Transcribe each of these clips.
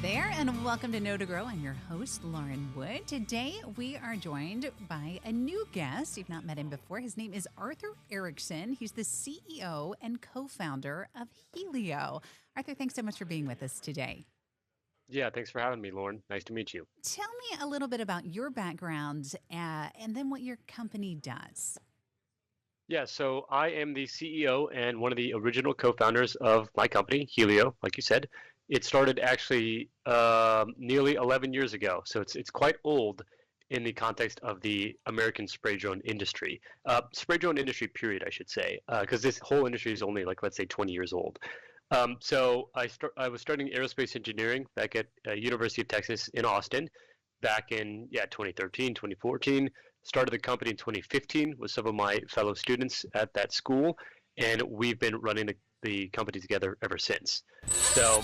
there, and welcome to Know to Grow. I'm your host, Lauren Wood. Today, we are joined by a new guest. You've not met him before. His name is Arthur Erickson. He's the CEO and co-founder of Hylio. Arthur, thanks so much for being with us today. Yeah, thanks for having me, Lauren. Nice to meet you. Tell me a little bit about your background and then what your company does. Yeah, so I am the CEO and one of the original co-founders of my company, Hylio, like you said. It started actually nearly 11 years ago, so it's quite old in the context of the American spray drone industry. Spray drone industry, period, I should say, because this whole industry is only let's say 20 years old. So I was studying aerospace engineering back at University of Texas in Austin back in 2013, 2014. Started the company in 2015 with some of my fellow students at that school, and we've been running the company together ever since. So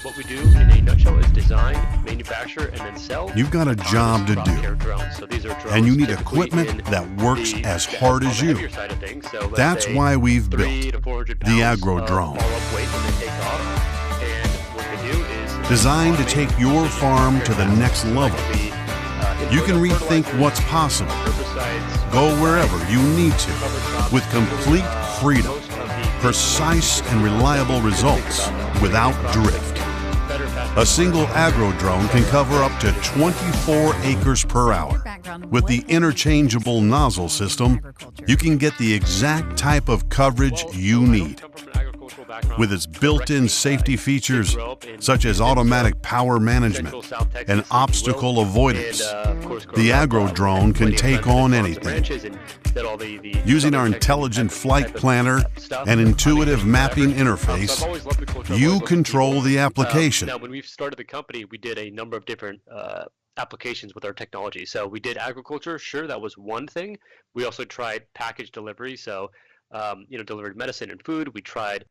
what we do in a nutshell is design, manufacture, and then sell. You've got a job to do, drones. So these are drones, and you need equipment that works as hard as you. That's why we've built the Agro Drone. Designed to take your farm to the next level. You can rethink what's possible. Go wherever you need to with complete freedom. Precise and reliable results without drift. A single agro drone can cover up to 24 acres per hour. With the interchangeable nozzle system, you can get the exact type of coverage you need. With its built-in safety features, such as automatic power management and obstacle avoidance, the Agro Drone can take on anything. Using our intelligent flight planner and intuitive mapping interface, you control the application. Now, when we started the company, we did a number of different applications with our technology. So we did agriculture, sure, that was one thing. We also tried package delivery, so delivered medicine and food. We tried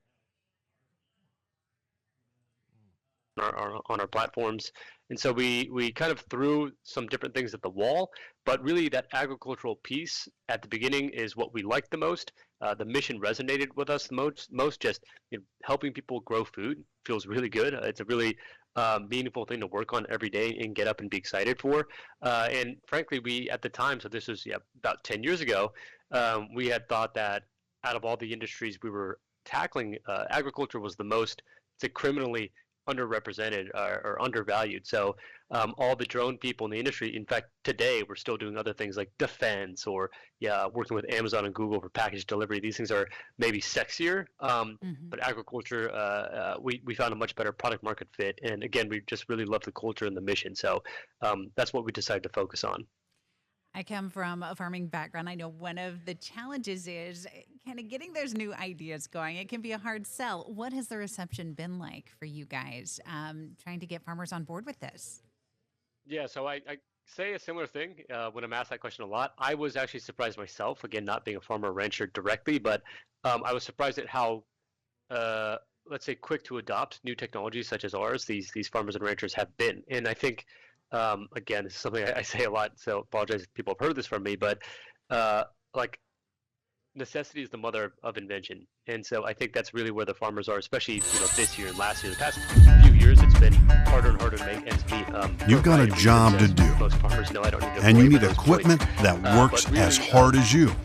on our platforms, and so we kind of threw some different things at the wall, but really that agricultural piece at the beginning is what we liked the most. The mission resonated with us the most. Just helping people grow food feels really good. It's a really meaningful thing to work on every day and get up and be excited for, and frankly, we at the time, so this was about 10 years ago, we had thought that out of all the industries we were tackling, agriculture was the most, criminally underrepresented or undervalued. So all the drone people in the industry, in fact, today we're still doing other things like defense or working with Amazon and Google for package delivery. These things are maybe sexier, but agriculture, we found a much better product market fit. And again, we just really love the culture and the mission. So that's what we decided to focus on. I come from a farming background. I know one of the challenges is kind of getting those new ideas going. It can be a hard sell. What has the reception been like for you guys trying to get farmers on board with this? Yeah, so I say a similar thing when I'm asked that question a lot. I was actually surprised myself, again, not being a farmer rancher directly, but I was surprised at how, let's say, quick to adopt new technologies such as ours these farmers and ranchers have been. And I think, again, this is something I say a lot, so apologize if people have heard this from me, but necessity is the mother of invention. And so I think that's really where the farmers are, especially this year and last year. The past few years, it's been harder and harder to make ends meet. You've got a job to do, most farmers know I don't need to and you need equipment that works as hard as you.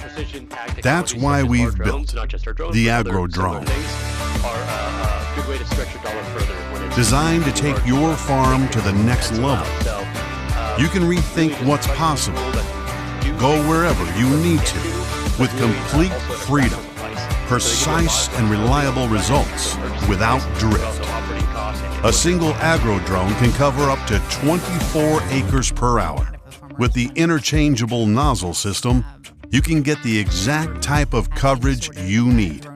That's why we've built the Agro Drone. Designed to take your farm to the next level. You can rethink what's possible. Go wherever you need to with complete freedom. Precise and reliable results without drift. A single agro drone can cover up to 24 acres per hour. With the interchangeable nozzle system, you can get the exact type of coverage you need.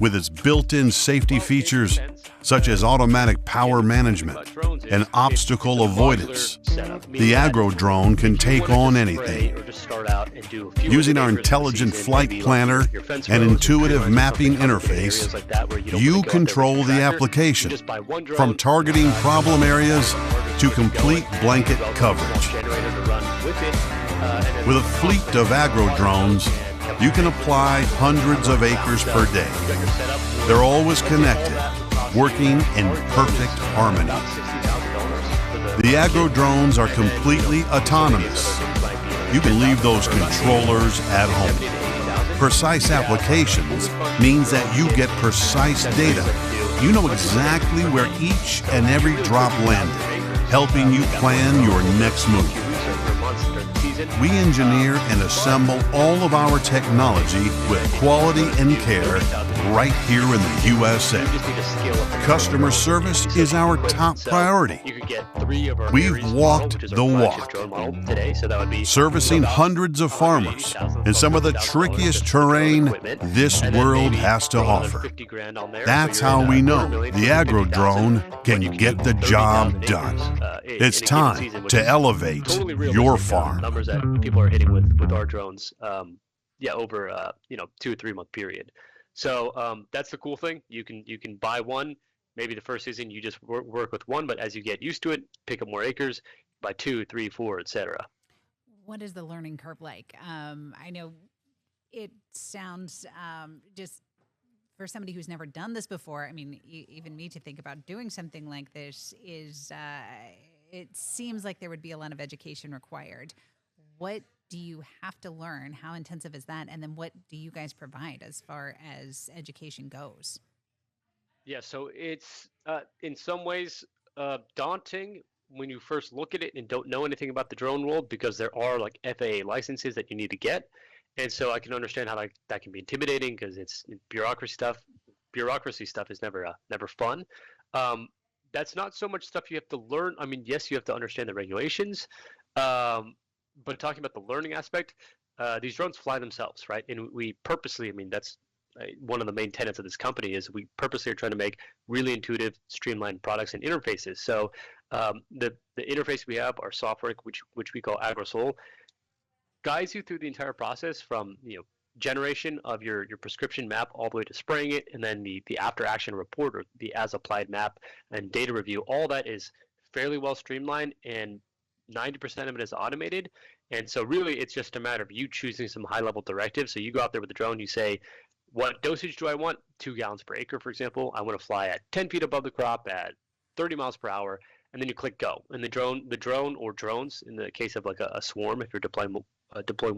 With its built-in safety features, such as automatic power management and obstacle avoidance, the Agro Drone can take on anything. Using our intelligent flight planner and intuitive mapping interface, you control the application, from targeting problem areas to complete blanket coverage. With a fleet of Agro Drones, you can apply hundreds of acres per day. They're always connected, working in perfect harmony. The agro drones are completely autonomous. You can leave those controllers at home. Precise applications means that you get precise data. You know exactly where each and every drop landed, helping you plan your next move. We engineer and assemble all of our technology with quality and care right here in the USA. Customer service is our top priority. We've walked the walk, servicing hundreds of farmers in some of the trickiest terrain this world has to offer. That's how we know the agro drone can get the job done. It's time to elevate your farm. Numbers that people are hitting with our drones, over 2 or 3 month period. So that's the cool thing. You can buy one. Maybe the first season you just work with one, but as you get used to it, pick up more acres, buy 2, 3, 4, etc. What is the learning curve like? I know it sounds just for somebody who's never done this before. I mean, even me to think about doing something like this is. It seems like there would be a lot of education required. What do you have to learn? How intensive is that? And then what do you guys provide as far as education goes? Yeah, so it's in some ways daunting when you first look at it and don't know anything about the drone world, because there are like FAA licenses that you need to get. And so I can understand how that can be intimidating, because it's bureaucracy stuff. Bureaucracy stuff is never fun. That's not so much stuff you have to learn. I mean, yes, you have to understand the regulations, but talking about the learning aspect, these drones fly themselves, right? And we purposely, I mean, that's one of the main tenets of this company, is we purposely are trying to make really intuitive, streamlined products and interfaces. So the interface we have, our software, which we call AgroSol, guides you through the entire process from generation of your prescription map all the way to spraying it, and then the after action report, or the as applied map and data review. All that is fairly well streamlined, and 90% of it is automated. And so really it's just a matter of you choosing some high level directives. So you go out there with the drone, you say, what dosage do I want? 2 gallons per acre, for example. I want to fly at 10 feet above the crop at 30 miles per hour. And then you click go. And the drone or drones, in the case of like a swarm, if you're deploying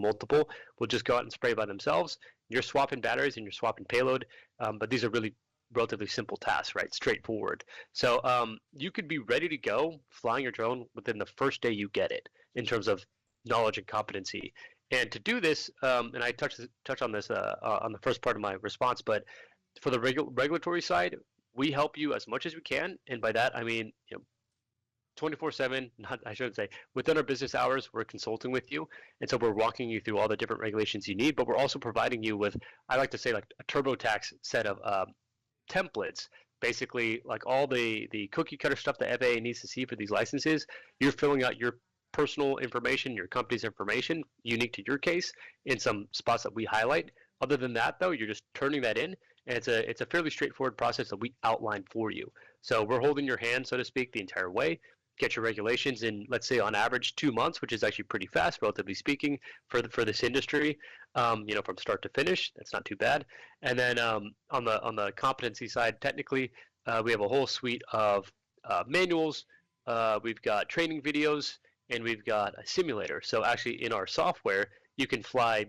multiple, will just go out and spray by themselves. You're swapping batteries and you're swapping payload, but these are really relatively simple tasks, right? Straightforward. So you could be ready to go flying your drone within the first day you get it, in terms of knowledge and competency. And to do this, and I touch on this on the first part of my response, but for the regulatory side, we help you as much as we can, and by that I mean 24/7, I shouldn't say, within our business hours, we're consulting with you. And so we're walking you through all the different regulations you need, but we're also providing you with, I like to say, like a TurboTax set of templates. Basically, like all the cookie cutter stuff the FAA needs to see for these licenses, you're filling out your personal information, your company's information, unique to your case, in some spots that we highlight. Other than that, though, you're just turning that in, and it's a fairly straightforward process that we outline for you. So we're holding your hand, so to speak, the entire way. Get your regulations in, let's say, on average 2 months, which is actually pretty fast, relatively speaking, for this industry. From start to finish, that's not too bad. And then on the competency side, technically, we have a whole suite of manuals. We've got training videos, and we've got a simulator. So actually, in our software, you can fly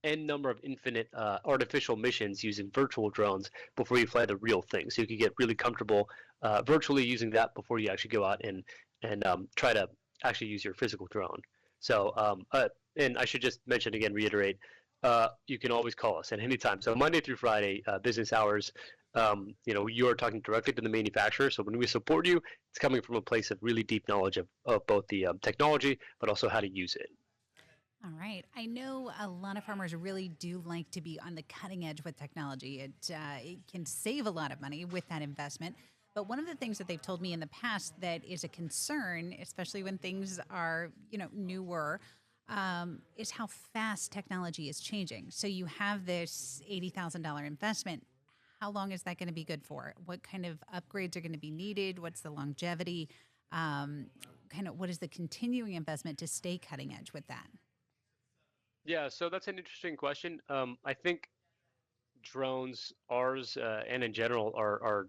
n number of infinite artificial missions using virtual drones before you fly the real thing. So you can get really comfortable virtually using that before you actually go out and try to actually use your physical drone. So and I should just mention again, reiterate, you can always call us at any time. So Monday through Friday, business hours. You are talking directly to the manufacturer. So when we support you, it's coming from a place of really deep knowledge of both the technology, but also how to use it. All right. I know a lot of farmers really do like to be on the cutting edge with technology. It can save a lot of money with that investment. But one of the things that they've told me in the past that is a concern, especially when things are, newer, is how fast technology is changing. So you have this $80,000 investment. How long is that going to be good for? What kind of upgrades are going to be needed? What's the longevity? What is the continuing investment to stay cutting edge with that? Yeah, so that's an interesting question. I think drones, ours, and in general, are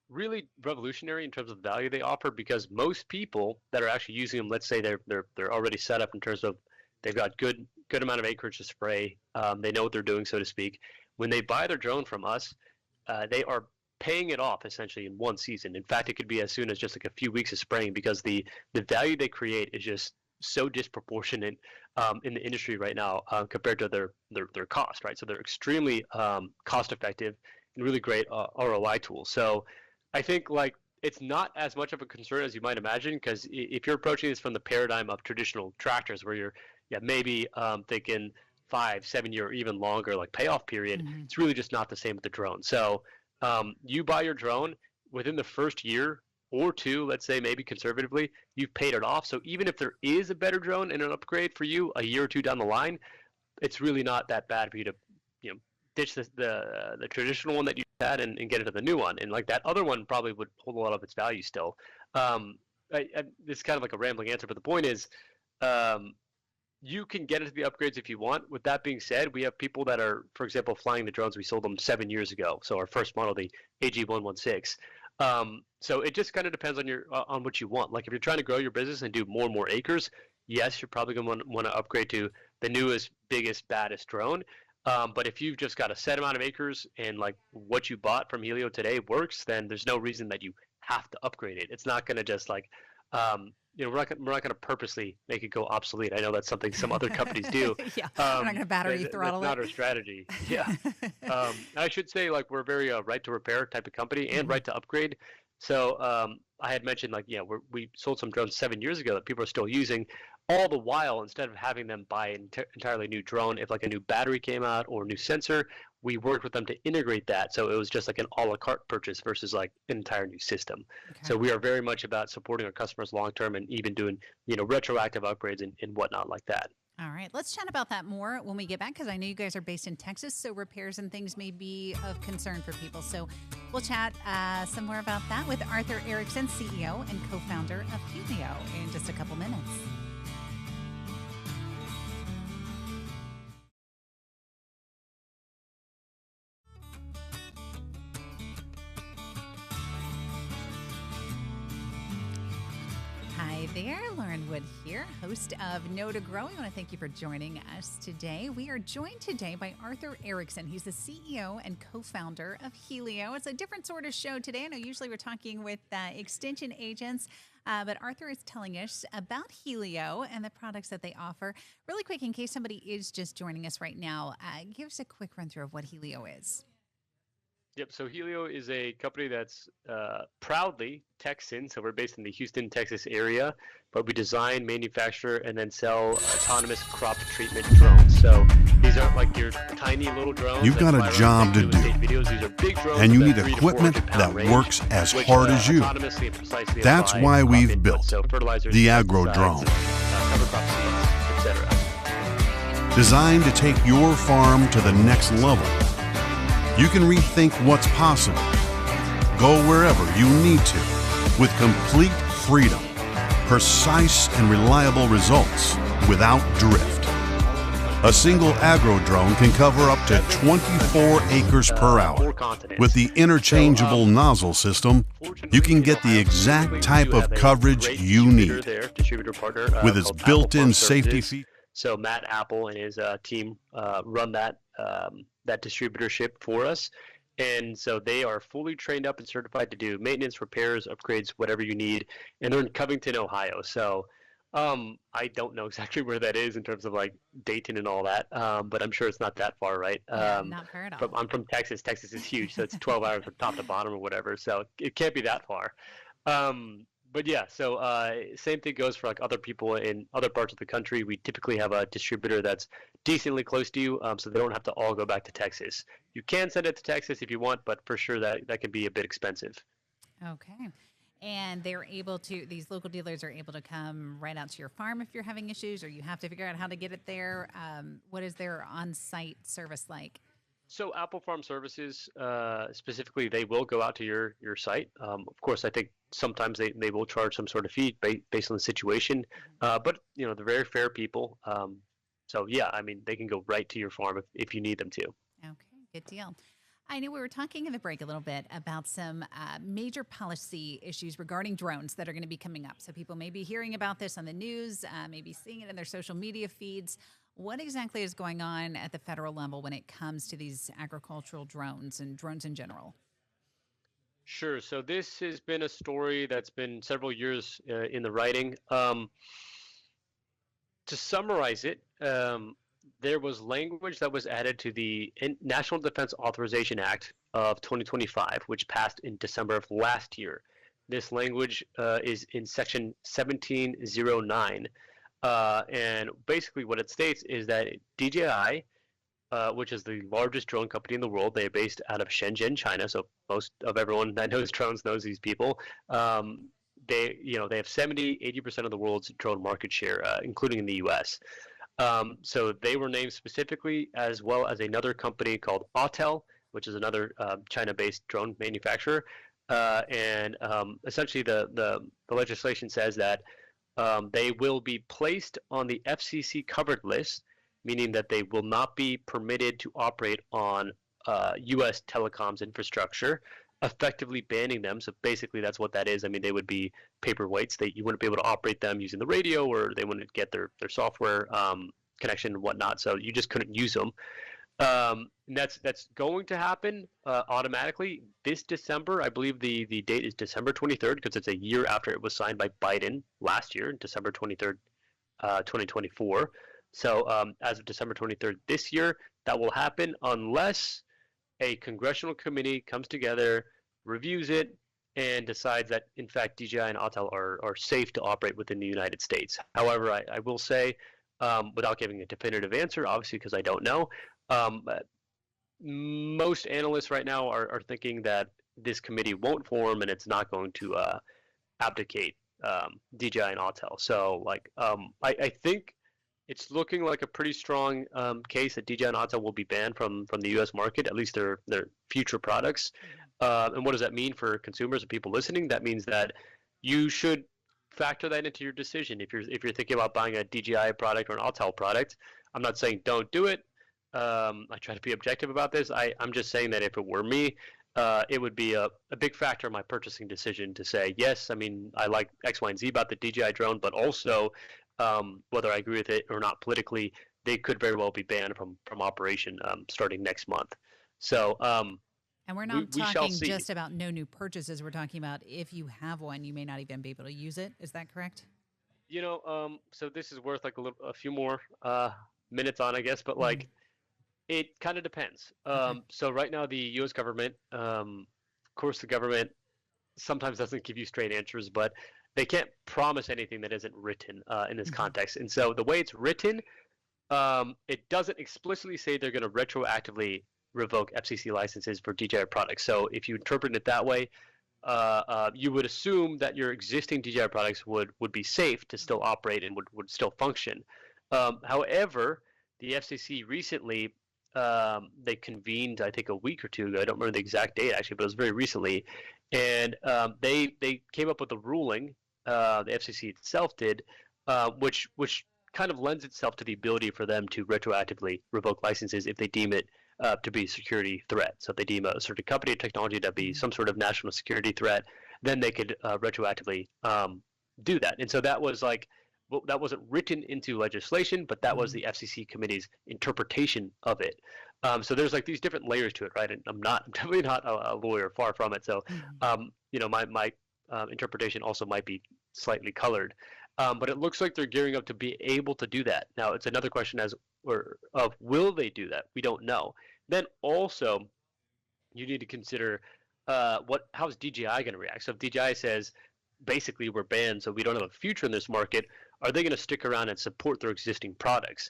really revolutionary in terms of the value they offer, because most people that are actually using them, let's say they're already set up in terms of they've got good amount of acreage to spray, they know what they're doing, so to speak. When they buy their drone from us, they are paying it off essentially in one season. In fact, it could be as soon as just like a few weeks of spraying, because the value they create is just so disproportionate in the industry right now compared to their cost, right? So they're extremely cost effective and really great ROI tools. So I think like it's not as much of a concern as you might imagine, because if you're approaching this from the paradigm of traditional tractors, where you're maybe thinking 5-7 year or even longer like payoff period, it's really just not the same with the drone. So you buy your drone within the first year or two, let's say maybe conservatively, you've paid it off. So even if there is a better drone and an upgrade for you a year or two down the line, it's really not that bad for you to ditch the traditional one that you had and get into the new one. And like that other one probably would hold a lot of its value still. It's kind of like a rambling answer, but the point is, you can get into the upgrades if you want. With that being said, we have people that are, for example, flying the drones. We sold them 7 years ago. So our first model, the AG116. So it just kind of depends on what you want. Like if you're trying to grow your business and do more and more acres, yes, you're probably going to want to upgrade to the newest, biggest, baddest drone. But if you've just got a set amount of acres and like what you bought from Hylio today works, then there's no reason that you have to upgrade it. It's not going to just like, we're not going to purposely make it go obsolete. I know that's something some other companies do. Yeah, we're not going to battery throttle it. That's not our strategy. Yeah. I should say like we're very right to repair type of company and right to upgrade. So I had mentioned like, we sold some drones 7 years ago that people are still using. All the while, instead of having them buy an entirely new drone, if like a new battery came out or a new sensor, we worked with them to integrate that. So it was just like an a la carte purchase versus like an entire new system. Okay. So we are very much about supporting our customers long term and even doing, retroactive upgrades and whatnot like that. All right, let's chat about that more when we get back, because I know you guys are based in Texas, so repairs and things may be of concern for people. So we'll chat some more about that with Arthur Erickson, CEO and co-founder of Hylio, in just a couple minutes. Hi there, Lauren Wood here, host of Know to Grow. I want to thank you for joining us today. We are joined today by Arthur Erickson. He's the CEO and co-founder of Hylio. It's a different sort of show today. I know usually we're talking with extension agents, but Arthur is telling us about Hylio and the products that they offer. Really quick, in case somebody is just joining us right now, give us a quick run through of what Hylio is. Yep. So Hylio is a company that's proudly Texan. So we're based in the Houston, Texas area, but we design, manufacture, and then sell autonomous crop treatment drones. So these aren't like your tiny little drones. You've got a job to do, videos. These are big drones, and you need equipment that works as hard as you. That's why we've built the Agro Drone. Designed to take your farm to the next level. You can rethink what's possible. Go wherever you need to with complete freedom, precise and reliable results without drift. A single agro drone can cover up to 24 acres per hour. With the interchangeable nozzle system, you can get the exact type of coverage you need. With its built-in safety features. So Matt Apple and his team run that distributorship for us. And so they are fully trained up and certified to do maintenance, repairs, upgrades, whatever you need. And they're in Covington, Ohio. So I don't know exactly where that is in terms of like Dayton and all that, but I'm sure it's not that far, right? Not far at all. I'm from Texas. Texas is huge, so it's 12 hours from top to bottom or whatever. So it can't be that far. But yeah, so same thing goes for like other people in other parts of the country. We typically have a distributor that's decently close to you, so they don't have to all go back to Texas. You can send it to Texas if you want, but for sure that can be a bit expensive. Okay. And they're able to, these local dealers are able to come right out to your farm if you're having issues, or you have to figure out how to get it there. What is their on-site service like? So Apple Farm Services, specifically, they will go out to your site. Of course, I think sometimes they will charge some sort of fee based on the situation, but they're very fair people. So yeah, I mean, they can go right to your farm if you need them to. Okay, good deal. I know we were talking in the break a little bit about some major policy issues regarding drones that are going to be coming up. So people may be hearing about this on the news, maybe seeing it in their social media feeds. What exactly is going on at the federal level when it comes to these agricultural drones and drones in general? Sure. So this has been a story that's been several years in the writing. To summarize it, there was language that was added to the National Defense Authorization Act of 2025, which passed in December of last year. This language is in section 1709. And basically what it states is that DJI, which is the largest drone company in the world, they're based out of Shenzhen, China. So most of everyone that knows drones knows these people. They have 80% of the world's drone market share, including in the U.S. So they were named specifically, as well as another company called Autel, which is another China-based drone manufacturer. And essentially, the legislation says that they will be placed on the FCC covered list, meaning that they will not be permitted to operate on U.S. telecoms infrastructure, effectively banning them. So basically that's what that is. I mean, they would be paperweights. You wouldn't be able to operate them using the radio, or they wouldn't get their software connection and whatnot. So you just couldn't use them. And that's going to happen automatically this December. I believe the date is December 23rd, because it's a year after it was signed by Biden last year, December 23rd, 2024. So as of December 23rd this year, that will happen unless a congressional committee comes together, reviews it, and decides that, in fact, DJI and Autel are safe to operate within the United States. However, I will say, without giving a definitive answer, obviously because I don't know, most analysts right now are thinking that this committee won't form and it's not going to abdicate DJI and Autel. So, I think it's looking like a pretty strong case that DJI and Autel will be banned from the U.S. market, at least their future products. And what does that mean for consumers and people listening? That means that you should factor that into your decision. If you're thinking about buying a DJI product or an Autel product, I'm not saying don't do it. I try to be objective about this. I'm just saying that if it were me, it would be a big factor in my purchasing decision to say, yes, I mean, I like X, Y, and Z about the DJI drone, but also whether I agree with it or not politically, they could very well be banned from operation starting next month. So, and we're not talking just about no new purchases. We're talking about if you have one, you may not even be able to use it. Is that correct? So this is worth a few more minutes on, I guess, but it kind of depends. Okay. So right now, the U.S. government, of course, the government sometimes doesn't give you straight answers, but they can't promise anything that isn't written in this context. And so the way it's written, it doesn't explicitly say they're going to retroactively revoke FCC licenses for DJI products. So if you interpret it that way, you would assume that your existing DJI products would be safe to still operate and would still function. However, the FCC recently, they convened, I think, a week or two ago. I don't remember the exact date, actually, but it was very recently. And they came up with a ruling, the FCC itself did, which kind of lends itself to the ability for them to retroactively revoke licenses if they deem it to be a security threat. So if they deem a certain company or technology to be some sort of national security threat, then they could retroactively do that. And so that was that wasn't written into legislation, but that was the FCC committee's interpretation of it. So there's these different layers to it, right? And I'm definitely not a lawyer, far from it. So, my interpretation also might be slightly colored. But it looks like they're gearing up to be able to do that. Now, it's another question of will they do that? We don't know. Then also, you need to consider how's DJI going to react? So if DJI says, basically, we're banned, so we don't have a future in this market, are they going to stick around and support their existing products?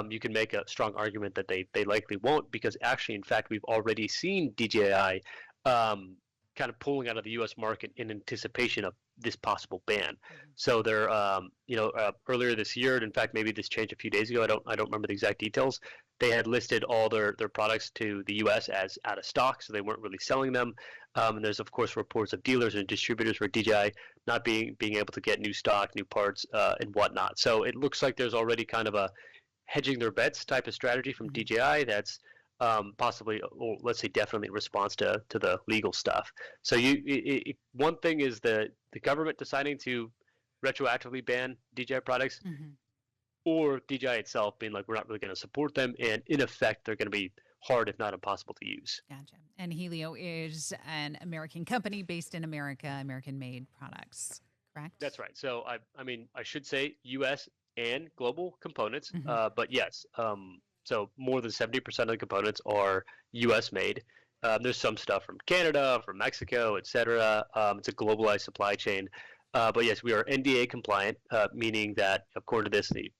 You can make a strong argument that they likely won't, because actually, in fact, we've already seen DJI kind of pulling out of the U.S. market in anticipation of this possible ban. So they're, earlier this year, and in fact, maybe this changed a few days ago. I don't remember the exact details. They had listed all their products to the U.S. as out of stock, so they weren't really selling them. And there's, of course, reports of dealers and distributors for DJI not being able to get new stock, new parts, and whatnot. So it looks like there's already kind of a hedging their bets type of strategy from DJI that's possibly, or let's say definitely in response to the legal stuff. So one thing is the government deciding to retroactively ban DJI products, Mm-hmm. or DJI itself being like, we're not really going to support them, and in effect, they're going to be hard, if not impossible, to use. Gotcha. And Hylio is an American company based in America, American-made products, correct? That's right. So I mean, I should say U.S. and global components, Mm-hmm. but yes, so more than 70% of the components are U.S. made. There's some stuff from Canada, from Mexico, etc. It's a globalized supply chain. But yes, we are NDA compliant, meaning that according to the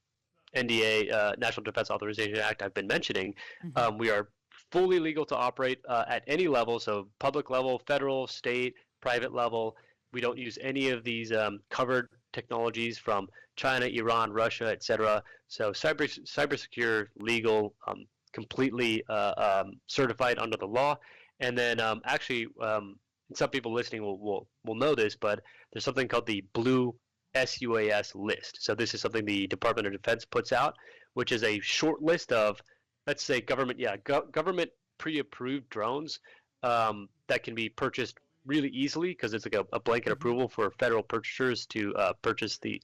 NDA, National Defense Authorization Act I've been mentioning, Mm-hmm. we are fully legal to operate at any level, so public level, federal, state, private level. We don't use any of these covered technologies from China, Iran, Russia, etc. So cyber secure, legal, completely certified under the law. And then actually, some people listening will know this, but there's something called the Blue SUAS list. So this is something the Department of Defense puts out, which is a short list of, let's say, government pre-approved drones that can be purchased really easily, because it's like a blanket approval for federal purchasers to purchase the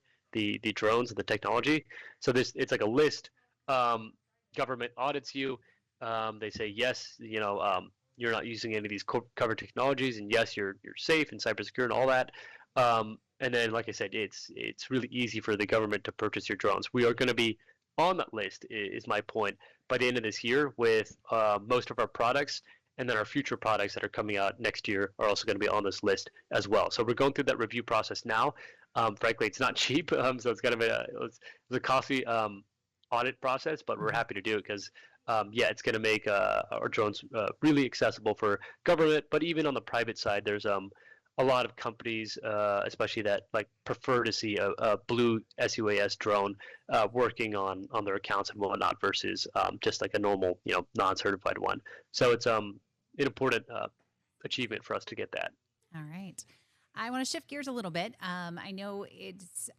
drones and the technology. So it's like a list. Government audits you. They say yes, you're not using any of these covered technologies, and yes, you're safe and cyber secure and all that. And then, like I said, it's really easy for the government to purchase your drones. We are going to be on that list, is my point, by the end of this year, with most of our products, and then our future products that are coming out next year are also going to be on this list as well. So we're going through that review process now. Frankly, it's not cheap, so it's kind of it's a costly audit process, but we're happy to do it because it's going to make our drones really accessible for government, but even on the private side, there's a lot of companies, especially that like prefer to see a Blue SUAS drone working on their accounts and whatnot versus just like a normal, non-certified one. So it's an important achievement for us to get that. All right. I want to shift gears a little bit. I know it's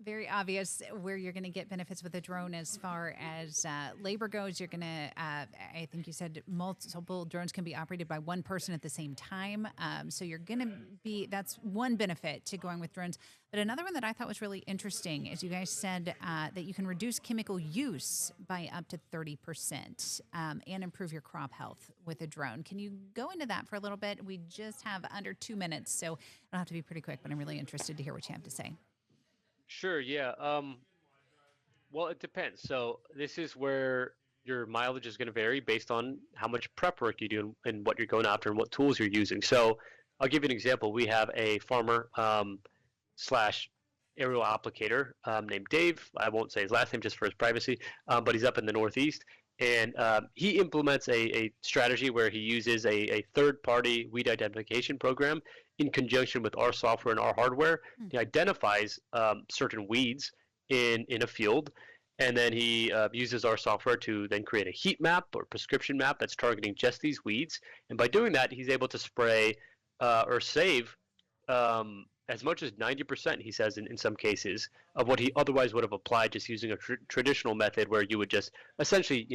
very obvious where you're going to get benefits with a drone as far as labor goes. You're going to, I think you said multiple drones can be operated by one person at the same time. So you're going to be, that's one benefit to going with drones. But another one that I thought was really interesting is you guys said that you can reduce chemical use by up to 30% and improve your crop health with a drone. Can you go into that for a little bit? We just have under 2 minutes, so it'll have to be pretty quick, but I'm really interested to hear what you have to say. Sure, yeah. Well, it depends. So this is where your mileage is going to vary based on how much prep work you do and what you're going after and what tools you're using. So I'll give you an example. We have a farmer slash aerial applicator named Dave. I won't say his last name just for his privacy, but he's up in the Northeast. And he implements a strategy where he uses a third-party weed identification program in conjunction with our software and our hardware. He identifies certain weeds in a field, and then he uses our software to then create a heat map or prescription map that's targeting just these weeds. And by doing that, he's able to spray or save as much as 90%, he says, in some cases, of what he otherwise would have applied just using a traditional method where you would just essentially,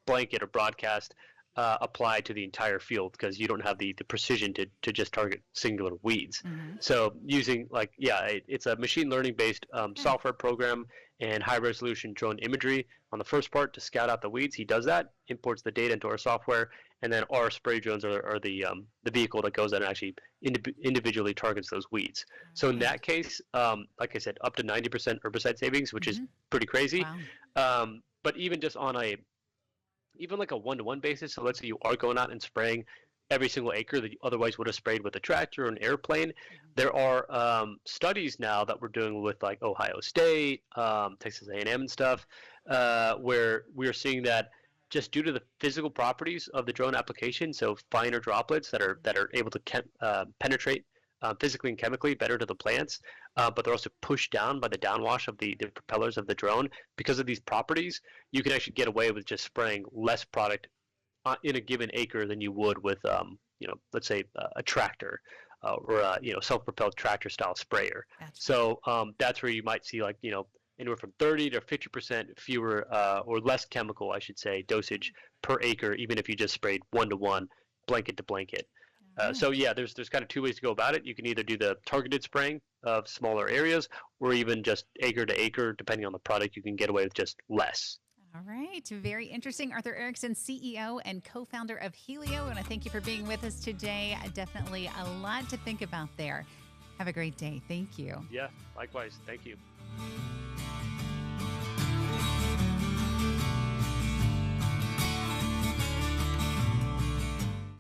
blanket or broadcast apply to the entire field because you don't have the precision to just target singular weeds. So using it's a machine learning based software program and high resolution drone imagery on the first part to scout out the weeds. He does that, imports the data into our software, and then our spray drones are the vehicle that goes out and actually individually targets those weeds. So in that case, like I said, up to 90% herbicide savings, which is pretty crazy. Wow. But even just on even like a one-to-one basis, so let's say you are going out and spraying every single acre that you otherwise would have sprayed with a tractor or an airplane, there are studies now that we're doing with like Ohio State, Texas A&M and stuff, where we are seeing that just due to the physical properties of the drone application, so finer droplets that are able to penetrate physically and chemically better to the plants, but they're also pushed down by the downwash of the propellers of the drone. Because of these properties, you can actually get away with just spraying less product in a given acre than you would with, let's say a tractor or a self-propelled tractor style sprayer. Gotcha. So that's where you might see anywhere from 30 to 50% fewer or less chemical, I should say, dosage per acre, even if you just sprayed 1-to-1, blanket to blanket. So yeah, there's kind of two ways to go about it. You can either do the targeted spraying of smaller areas, or even just acre to acre, depending on the product. You can get away with just less. All right. Very interesting. Arthur Erickson, CEO and co-founder of Hylio. And I thank you for being with us today. Definitely a lot to think about there. Have a great day. Thank you. Yeah, likewise. Thank you.